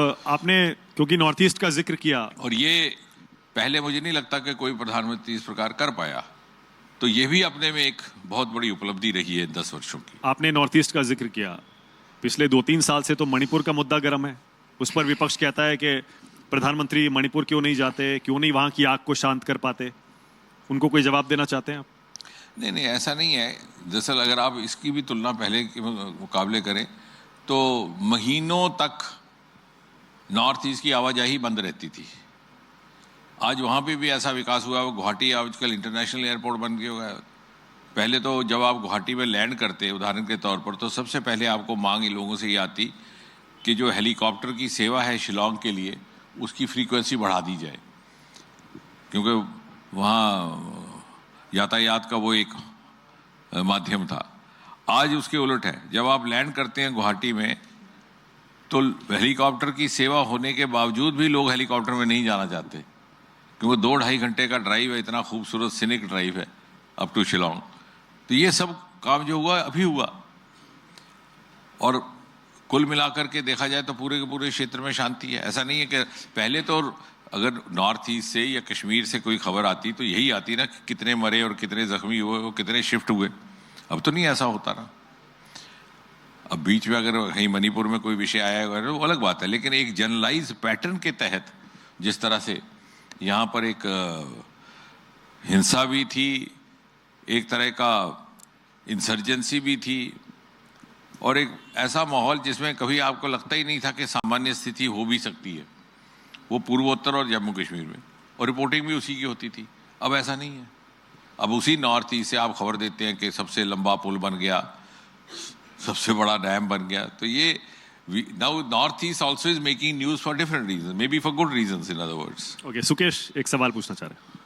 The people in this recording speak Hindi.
आपने क्योंकि नॉर्थ ईस्ट का जिक्र किया, और ये पहले मुझे नहीं लगता कि कोई प्रधानमंत्री इस प्रकार कर पाया, तो ये भी अपने में एक बहुत बड़ी उपलब्धि रही है 10 वर्षों की। आपने नॉर्थ ईस्ट का जिक्र किया। पिछले 2-3 साल से तो मणिपुर का मुद्दा गर्म है। उस पर विपक्ष कहता है कि प्रधानमंत्री मणिपुर क्यों नहीं जाते, क्यों नहीं वहां की आग को शांत कर पाते। उनको कोई जवाब देना चाहते हैं आप? नहीं नहीं, ऐसा नहीं है। दरअसल अगर आप इसकी भी तुलना पहले के मुकाबले करें तो महीनों तक नॉर्थ ईस्ट की आवाजाही बंद रहती थी। आज वहाँ पे भी ऐसा विकास हुआ है। गुवाहाटी आजकल इंटरनेशनल एयरपोर्ट बन गया है। पहले तो जब आप गुवाहाटी में लैंड करते उदाहरण के तौर पर, तो सबसे पहले आपको मांग इन लोगों से ये आती कि जो हेलीकॉप्टर की सेवा है शिलोंग के लिए, उसकी फ्रीक्वेंसी बढ़ा दी जाए, क्योंकि वहाँ यातायात का वो एक माध्यम था। आज उसके उलट है। जब आप लैंड करते हैं गुवाहाटी में तो हेलीकॉप्टर की सेवा होने के बावजूद भी लोग हेलीकॉप्टर में नहीं जाना चाहते, क्योंकि 2-2.5 घंटे का ड्राइव है, इतना खूबसूरत सीनिक ड्राइव है अप टू शिलोंग। तो ये सब काम जो हुआ अभी हुआ, और कुल मिलाकर के देखा जाए तो पूरे के पूरे क्षेत्र में शांति है। ऐसा नहीं है कि पहले तो अगर नॉर्थ ईस्ट से या कश्मीर से कोई खबर आती तो यही आती ना कि कितने मरे और कितने जख्मी हुए और कितने शिफ्ट हुए। अब तो नहीं ऐसा होता ना। अब बीच में अगर कहीं मणिपुर में कोई विषय आया है वो अलग बात है, लेकिन एक जनरलाइज पैटर्न के तहत जिस तरह से यहाँ पर एक हिंसा भी थी, एक तरह का इंसर्जेंसी भी थी, और एक ऐसा माहौल जिसमें कभी आपको लगता ही नहीं था कि सामान्य स्थिति हो भी सकती है, वो पूर्वोत्तर और जम्मू कश्मीर में, और रिपोर्टिंग भी उसी की होती थी। अब ऐसा नहीं है। अब उसी नॉर्थ ईस्ट से आप खबर देते हैं कि सबसे लंबा पुल बन गया, सबसे बड़ा डैम बन गया। तो ये now North East also is making news for different reason, may be for good reason in other words. Okay, Sukesh एक सवाल पूछना चाह रहे हैं।